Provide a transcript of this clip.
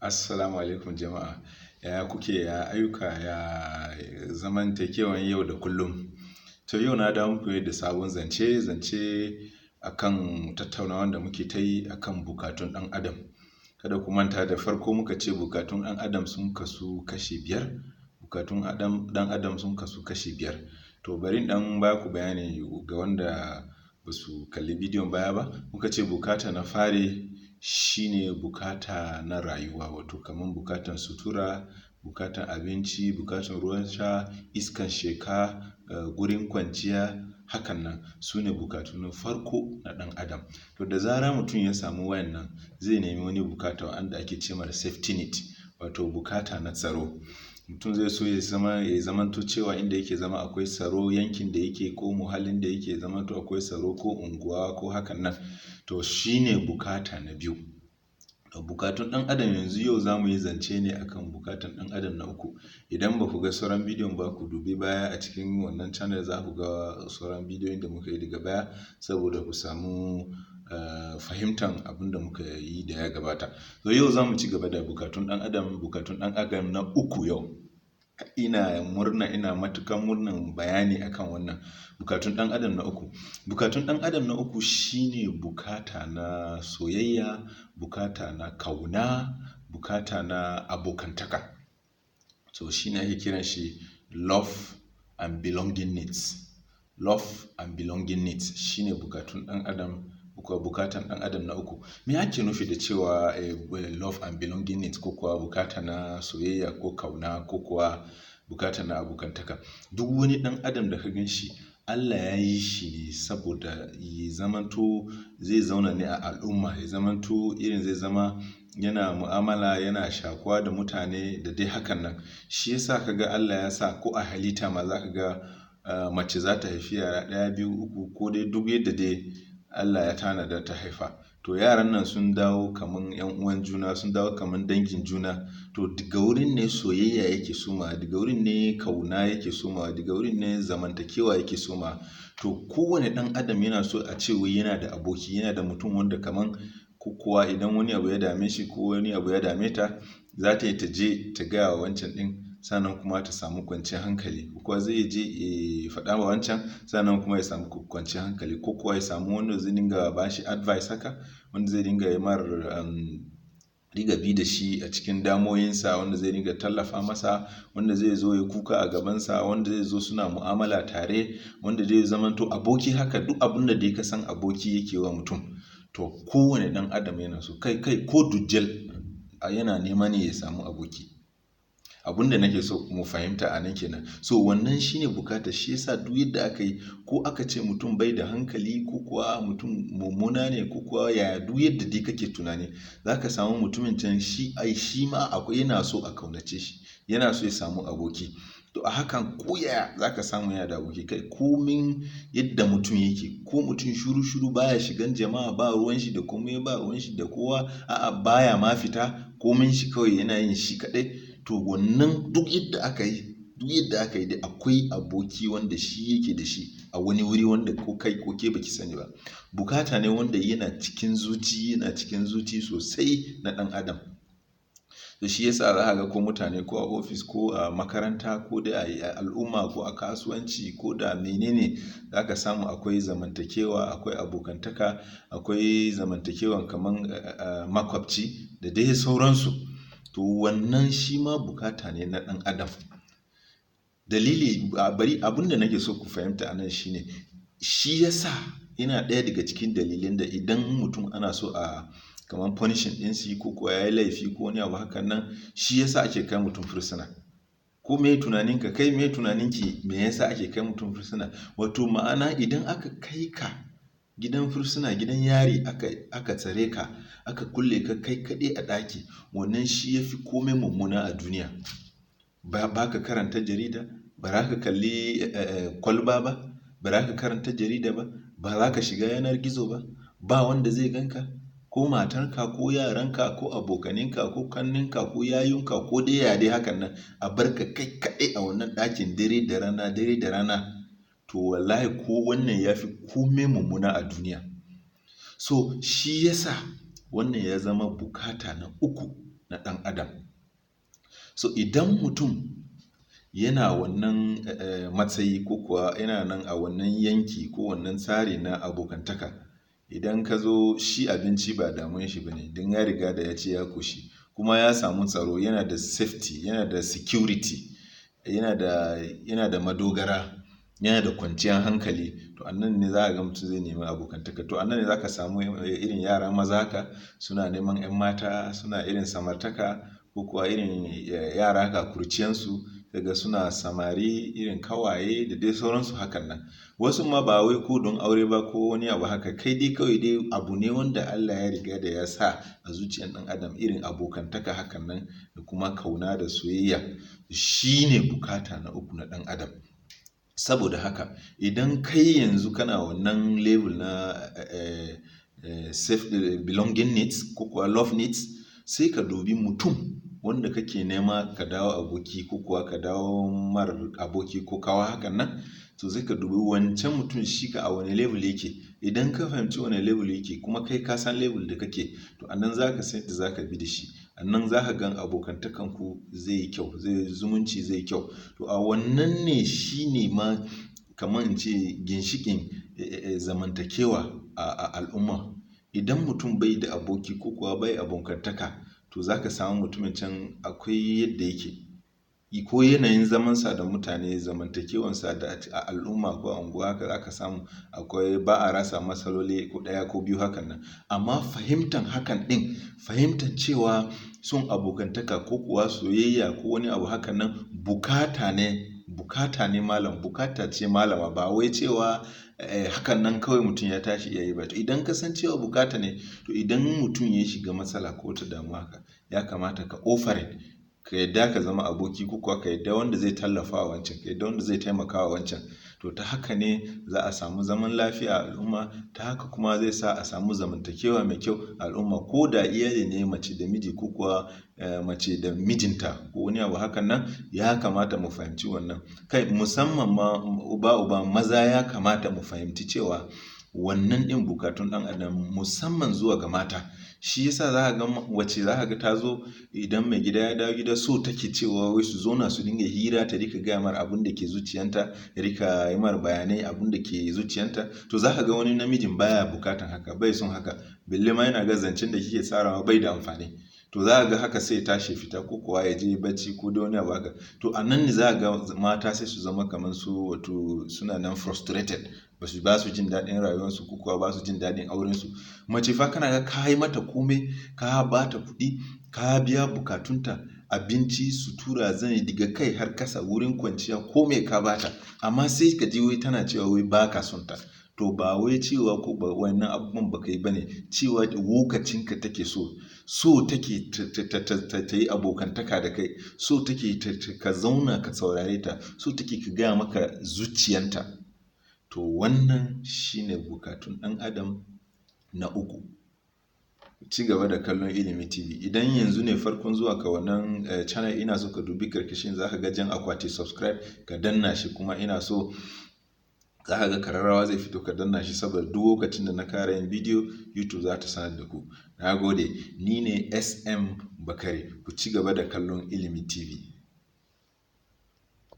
Assalamu alaikum jama'a. Ya kuke, ya ayyuka, ya zamantakewan yau da kullum. To yau na dawo muku da sabon zance akan tattaunawan da muke ta yi akan bukatun ɗan adam. Kada ku manta da farko muka ce bukatun ɗan adam sun kasu kashi biyar. Bukatun ɗan adam sun kasu kashi biyar. To bari ɗan ba ku bayani ga wanda ba su kalli bidiyon baya ba. Muka ce bukata na fari shine bukata na rayuwa, wato kamar bukatan sutura, bukatan abinci, bukatan ruwan sha, iskan sheka, gurin kwanciya, hakan nan su ne bukatu na farko na ɗan adam. To da zarar mutum ya samu wayannan, zai nemi wani bukata wanda ake ce masa safety net, wato bukata na tsaro. Mutum zai so ya zamanto cewa inda yake zama akwai tsaro, yankin da yake ko muhallin da yake zamanto akwai tsaro ko unguwa ko hakan nan. To shine bukata na biyu. Bukatun ɗan adam yanzu yau za mu yi zance ne akan bukatan ɗan adam na uku. Idan ba ku ga sauran bidiyon ba, ku dubi baya a cikin wannan channel, za ku ga sauran bidiyoyin da muka yi daga baya saboda ku samu fahimtar abin da muka yi da ya gabata. To yau za mu ci gaba da bukatun ɗan adam na uku yau. Ina matukan murnan bayani akan wannan bukatun ɗan adam na uku. Bukatun ɗan adam na uku shine bukata na soyayya, bukata na kauna, bukata na abokantaka. So shine ake kiran shi love and belonging needs. Love and belonging needs shine bukatun ɗan adam, bukatan ɗan adam na uku. Me ake nufi da cewa love and belonging needs, ko kuwa bukata na soyayya ko kauna ko kuwa bukata na abokantaka? Duk wani ɗan adam da ka gan shi, Allah ya yi shi ne saboda ya zamanto zai zauna ne a al'umma, ya zamanto irin zai zama yana mu'amala, yana shakuwa da mutane da dai hakan nan. Shi yasa ka ga Allah ya sa ko a halitta ma za ka ga mace za ta haifi yara ɗaya, biyu, uku, ko dai duk yadda dai Allah ya tanada ta haifa. To yaran nan sun dawo kaman 'yan uwan juna, sun dawo kaman dangin juna. To daga wurin ne soyayya yake somawa, daga wurin ne kauna yake somawa, daga wurin ne zamantakewa yake somawa. To kowane ɗan adam yana so a ce wai yana da aboki, yana da mutum wanda kaman ko kuwa idan wani abu ya dame shi ko wani abu ya dame ta, za ta yi ta je ta gaya wa wancan ɗin, sannan kuma ta samu kwanciyar hankali. Ko kuwa zai je ya faɗa wa wancan, sannan kuma ya samu kwanciyar hankali. Ko kuwa ya samu wanda zai dinga ba shi advice haka, wanda zai dinga riga bi da shi a cikin damuwoyinsa, wanda zai dinga tallafa masa, wanda zai zo ya kuka a gabansa, wanda zai zo suna mu'amala tare, wanda zai zamanto aboki haka. Duk abin da dai ka san aboki yake wa mutum, to kowane ɗan adam yana so. Kai ko dujjal yana nema ne ya samu aboki. Abin da nake so mu fahimta a nan kenan. So wannan shine bukata. Shi yasa duk yadda aka yi, ko aka ce mutum bai da hankali, ko kuwa mutum mummuna ne, ko kuwa yaya, duk yadda dai kake tunani, za ka samu mutumin can shi ma akwai yana so a kaunace shi, yana so ya samu aboki. To a hakan ko yaya za ka samu yana da aboki. Kai komin yadda mutum yake, ko mutum shuru baya shigan jama'a, ba ruwan shi da komai, ba ruwan shi da kowa, a'a baya ma fita, komin shi kawai yana yin shi kaɗai. To wannan duk yadda aka yi dai akwai aboki wanda shi yake da shi a wani wuri wanda ko kai ko ke baki sani ba. Bukata ne wanda yana cikin zuci sosai na ɗan adam. To shi yasa za ka ga ko mutane ko a ofis ko a makaranta ko da a al'umma ko a kasuwanci ko da menene, za ka samu akwai zamantakewa, akwai abokantaka, akwai zamantakewan kaman makwabci da dai sauransu. To wannan shi ma bukata ne na ɗan adam. Dalili bari abin da nake so ku fahimta a nan shine, shi yasa yana ɗaya daga cikin dalilin da idan mutum ana so a kaman punishing ɗin shi, ko kuwa ya yi laifi ko wani abu hakan nan, shi yasa ake kai mutum fursuna. Ko me tunaninka, kai me tunaninki, me yasa ake kai mutum fursuna? Wato ma'ana idan aka kai ka gidan fursuna, gidan yari, aka tsare ka, aka kulle ka kai kaɗai a ɗaki, wannan shi ya fi komai mummuna a duniya. Ba ka karanta jarida, ba za ka kalli kwalba ba, ba za ka karanta jarida ba, ba za ka shiga yanar gizo ba, ba wanda zai ganka, ko matarka ko yaranka ko abokaninka ko kanninka ko yayunka ko dai ya dai hakan nan, a bar ka kai kaɗai a wannan ɗakin dare da rana. To wallahi ko wannan ya fi komai mummuna a duniya. So shi yasa wannan ya zama bukata na uku na ɗan adam. So idan mutum yana wannan matsayi ko kuwa yana nan a wannan yanki ko wannan tsari na abokantaka, idan ka zo shi abinci ba damuwan shi ba ne, don ya riga da ya ce ya koshi kuma ya samu tsaro, yana da safety, yana da security, yana da madogara, yana da kwanciyar hankali, to annan ne za a ga mutum zai nemi abokantaka. To annan ne za ka samu irin yara maza haka suna neman 'yan mata, suna irin samartaka ko kuwa irin yara haka kurciyansu, daga suna samari irin kawaye da dai sauransu hakan nan. Wasu ma ba wai ko don aure ba ko wani abu haka, kai dai kawai dai abu ne wanda Allah ya riga da ya sa a zuciyar ɗan adam, irin abokantaka hakan nan da kuma kauna da soyayya, shi ne bukata na uku na ɗan adam. Saboda haka idan kai yanzu kana wannan level na belonging needs ko kuwa love needs, sai ka dubi mutum wanda kake nema ka dawo aboki ko kuwa ka dawo mara aboki ko kawa hakan nan, to sai ka dubi wancan mutum shi ka a wani level yake. Idan ka fahimci wani level yake kuma kai ka san level da kake, to anan za ka san da za ka bi da shi, anan za ka gan abokantakanku zai yi kyau, zumunci zai yi kyau. To a wannan ne shi ne ma kamar in ce ginshiƙin zamantakewa a al'umma. Idan mutum bai da aboki ko kuwa bai abokantaka, to za ka samu mutumin can akwai yadda yake, ko yanayin zamansa da mutane, zamantakewansa da a al'umma ko a unguwa haka za ka samu akwai, ba a rasa matsaloli ko ɗaya ko biyu hakan nan. Amma fahimtar hakan ɗin, fahimtar cewa son abokantaka ko kuwa soyayya ko wani abu hakan nan bukata ne malam, bukata ce malama, ba wai cewa hakan nan kawai mutum ya tashi ya yi ba. To idan ka san cewa bukata ne, to idan mutum ya shiga matsala ko ta damuwa haka, ya kamata ka offering, ka yadda ka zama aboki ko kuwa ka yadda wanda zai tallafa wa wancan, ka yadda wanda zai taimaka wa wancan. To ta haka ne za a samu zaman lafiya a al'umma, ta haka kuma zai sa a samu zamantakewa mai kyau a al'umma, ko da iyali ne mace da miji ko kuwa mace da mijinta ko wani abu hakan nan. Ya kamata mu fahimci wannan, kai musamman ma uba maza ya kamata mu fahimci cewa wannan ɗin bukatun ɗan adam musamman zuwa ga mata. Shi yasa za ka ga wacce za ka ga ta zo, idan mai gida ya dawo gida so take cewa wai su zauna su dinga hira, ta rika gaya mar abin da ke zuciyanta, ya rika yi mar bayanai abin da ke zuciyanta. To za ka ga wani namijin baya bukatan haka, bai son haka, balle ma yana ga zancen da kike tsarawa bai da amfani. To za ka ga haka sai ya tashi fita ko kuwa ya je bacci ko da wani abu haka. To a nan ne za ka ga mata sai su zama kamar su, wato suna nan frustrated, ba su jin daɗin rayuwarsu ko kuwa ba su jin daɗin aurensu. Mace fa kana ga ka yi mata komai, ka ba ta kuɗi, ka biya bukatunta, abinci, sutura, zani daga kai har kasa, wurin kwanciya, komai ka ba ta, amma sai ka ji wai tana cewa wai ba ka son ta. To ba wai cewa ko ba wannan abubuwan ba ka yi ba ne, cewa lokacinka take so take ta yi abokantaka da kai, so take ka zauna ka saurare ta, so take ka gaya maka zuciyanta. To wannan shi ne bukatun ɗan adam na uku. Ci gaba da kallon Ilimi TV. Idan yanzu ne farkon zuwa ka wannan channel, ina so ka dubi karkashin, za ka ga jan akwati subscribe, ka danna shi, kuma ina so za ka ga kararrawa zai fito, ka danna shi, saboda duk lokacin da na kara yin bidiyo YouTube za ta sanar da ku. Na gode, ni ne SM Bakare, ku ci gaba da kallon Ilimi TV.